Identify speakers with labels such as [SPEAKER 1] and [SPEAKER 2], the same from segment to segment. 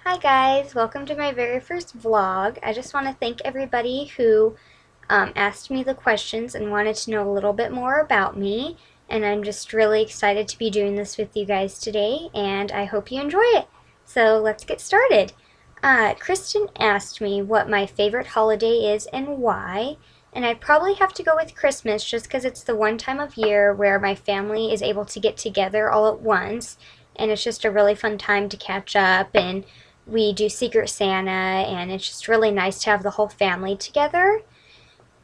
[SPEAKER 1] Hi guys, welcome to my very first vlog. I just want to thank everybody who asked me the questions and wanted to know a little bit more about me. And I'm just really excited to be doing this with you guys today, and I hope you enjoy it. So let's get started. Kristen asked me what my favorite holiday is and why. And I'd probably have to go with Christmas just because it's the one time of year where my family is able to get together all at once. And it's just a really fun time to catch up, and we do Secret Santa, and it's just really nice to have the whole family together.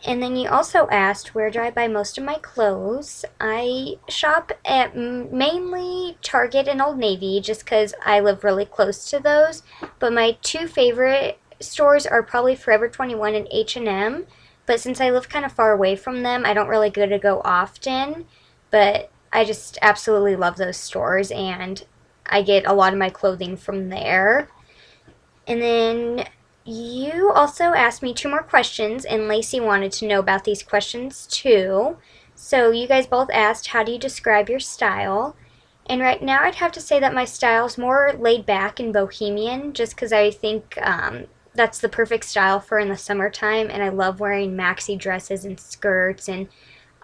[SPEAKER 1] And then you also asked, where do I buy most of my clothes? I shop at mainly Target and Old Navy just because I live really close to those. But my two favorite stores are probably Forever 21 and H&M. But since I live kind of far away from them, I don't really get to go often. But I just absolutely love those stores, and I get a lot of my clothing from there. And then you also asked me two more questions, and Lacey wanted to know about these questions too. So you guys both asked, how do you describe your style? And right now I'd have to say that my style is more laid back and bohemian, just because I think that's the perfect style for in the summertime, and I love wearing maxi dresses and skirts and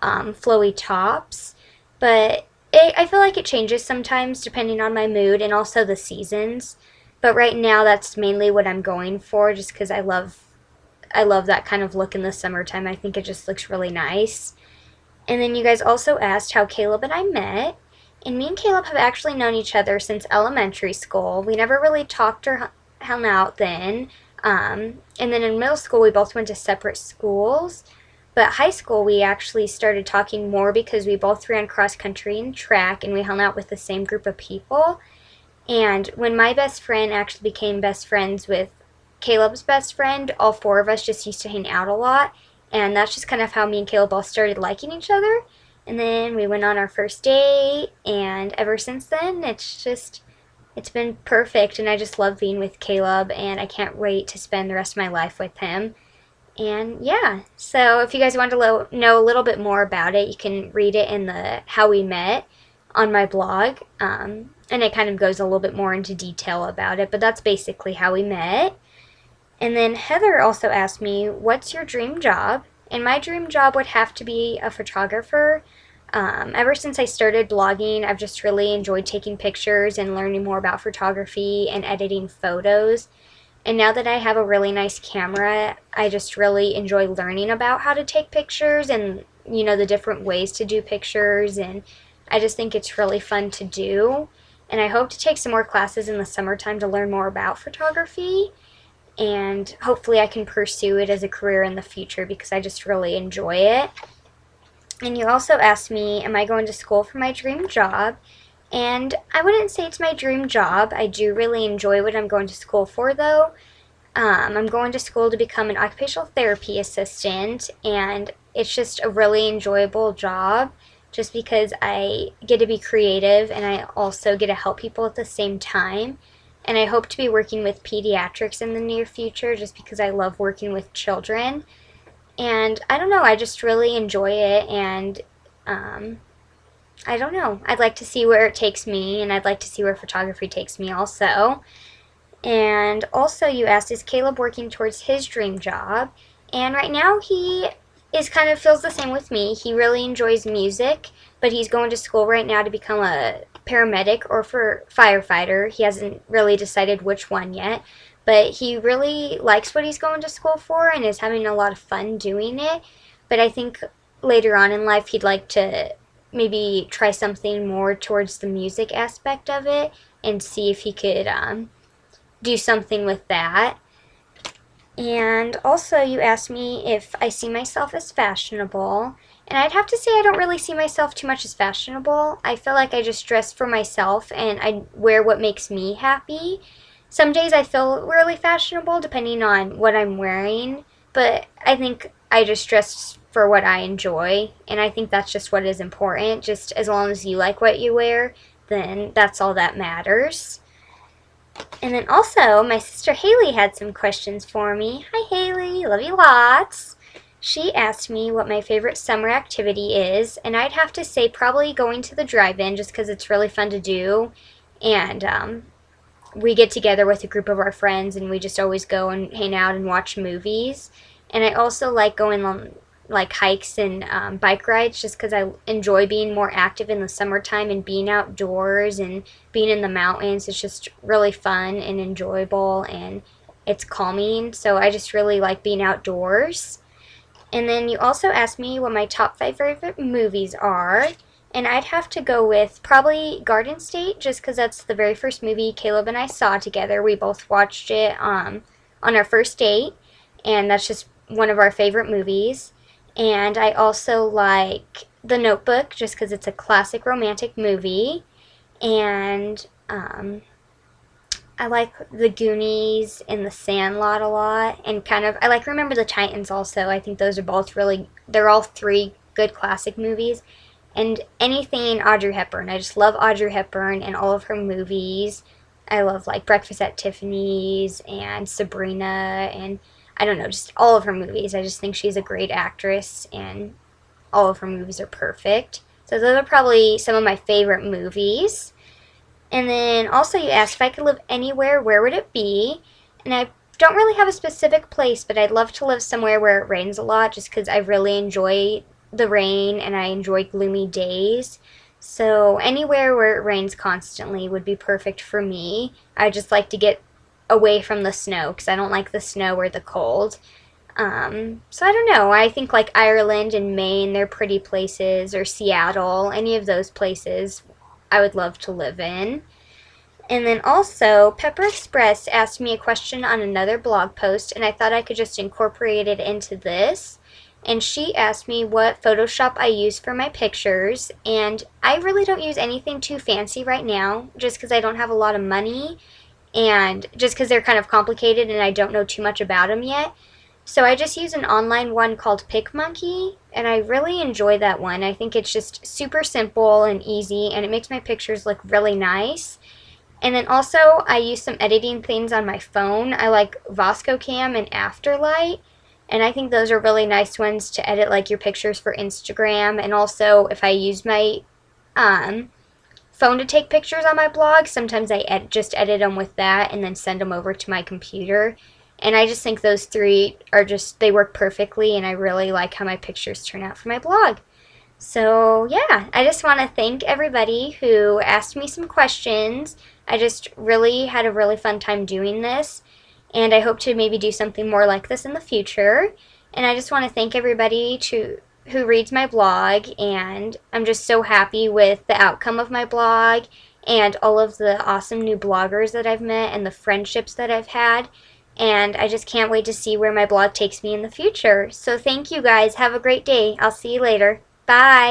[SPEAKER 1] flowy tops. But I feel like it changes sometimes depending on my mood and also the seasons. But right now, that's mainly what I'm going for, just because I love that kind of look in the summertime. I think it just looks really nice. And then you guys also asked how Caleb and I met. And me and Caleb have actually known each other since elementary school. We never really talked or hung out then. And then in middle school, we both went to separate schools. But high school, we actually started talking more because we both ran cross country and track, and we hung out with the same group of people. And when my best friend actually became best friends with Caleb's best friend, all four of us just used to hang out a lot. And that's just kind of how me and Caleb all started liking each other. And then we went on our first date, and ever since then, it's been perfect. And I just love being with Caleb, and I can't wait to spend the rest of my life with him. And yeah, so if you guys want to know a little bit more about it, you can read it in the How We Met on my blog. And it kind of goes a little bit more into detail about it, but that's basically how we met. And then Heather also asked me, what's your dream job? And my dream job would have to be a photographer. Ever since I started blogging, I've just really enjoyed taking pictures and learning more about photography and editing photos. And now that I have a really nice camera, I just really enjoy learning about how to take pictures and, the different ways to do pictures. And I just think it's really fun to do. And I hope to take some more classes in the summertime to learn more about photography. And hopefully I can pursue it as a career in the future because I just really enjoy it. And you also asked me, am I going to school for my dream job? And I wouldn't say it's my dream job. I do really enjoy what I'm going to school for, though. I'm going to school to become an occupational therapy assistant, and it's just a really enjoyable job just because I get to be creative and I also get to help people at the same time. And I hope to be working with pediatrics in the near future just because I love working with children. And I don't know, I just really enjoy it, and I don't know. I'd like to see where it takes me, and I'd like to see where photography takes me also. And also you asked, is Caleb working towards his dream job? And right now he is kind of feels the same with me. He really enjoys music, but he's going to school right now to become a paramedic or for firefighter. He hasn't really decided which one yet, but he really likes what he's going to school for and is having a lot of fun doing it. But I think later on in life he'd like to maybe try something more towards the music aspect of it and see if he could do something with that. And also you asked me if I see myself as fashionable, and I'd have to say I don't really see myself too much as fashionable. I feel like I just dress for myself and I wear what makes me happy. Some days I feel really fashionable depending on what I'm wearing, but I think I just dress for what I enjoy, and I think that's just what is important. Just as long as you like what you wear, then that's all that matters. And then also, my sister Haley had some questions for me. Hi Haley, love you lots. She asked me what my favorite summer activity is, and I'd have to say probably going to the drive-in just because it's really fun to do. And we get together with a group of our friends and we just always go and hang out and watch movies. And I also like going on like hikes and bike rides just because I enjoy being more active in the summertime and being outdoors and being in the mountains. It's just really fun and enjoyable and it's calming. So I just really like being outdoors. And then you also asked me what my top 5 favorite movies are. And I'd have to go with probably Garden State, just because that's the very first movie Caleb and I saw together. We both watched it on our first date, and that's just one of our favorite movies. And I also like The Notebook, just because it's a classic romantic movie. And I like The Goonies and The Sandlot a lot, and I like Remember the Titans also. I think those are both they're all 3 good classic movies. And anything Audrey Hepburn. I just love Audrey Hepburn and all of her movies. I love like Breakfast at Tiffany's and Sabrina and I don't know, just all of her movies. I just think she's a great actress and all of her movies are perfect. So those are probably some of my favorite movies. And then also you asked if I could live anywhere, where would it be? And I don't really have a specific place, but I'd love to live somewhere where it rains a lot just because I really enjoy the rain and I enjoy gloomy days. So anywhere where it rains constantly would be perfect for me. I just like to get away from the snow because I don't like the snow or the cold. So I don't know. I think like Ireland and Maine, they're pretty places, or Seattle, any of those places I would love to live in. And then also, Pepper Express asked me a question on another blog post, and I thought I could just incorporate it into this. And she asked me what Photoshop I use for my pictures, and I really don't use anything too fancy right now, just because I don't have a lot of money, and just because they're kind of complicated and I don't know too much about them yet. So I just use an online one called PicMonkey, and I really enjoy that one. I think it's just super simple and easy, and it makes my pictures look really nice. And then also, I use some editing things on my phone. I like VoscoCam and Afterlight, and I think those are really nice ones to edit like your pictures for Instagram. And also, if I use my phone to take pictures on my blog, sometimes I just edit them with that and then send them over to my computer. And I just think those 3 are they work perfectly, and I really like how my pictures turn out for my blog. So yeah, I just want to thank everybody who asked me some questions. I just really had a really fun time doing this, and I hope to maybe do something more like this in the future. And I just want to thank everybody who reads my blog, and I'm just so happy with the outcome of my blog and all of the awesome new bloggers that I've met and the friendships that I've had. And I just can't wait to see where my blog takes me in the future. So thank you guys. Have a great day. I'll see you later. Bye.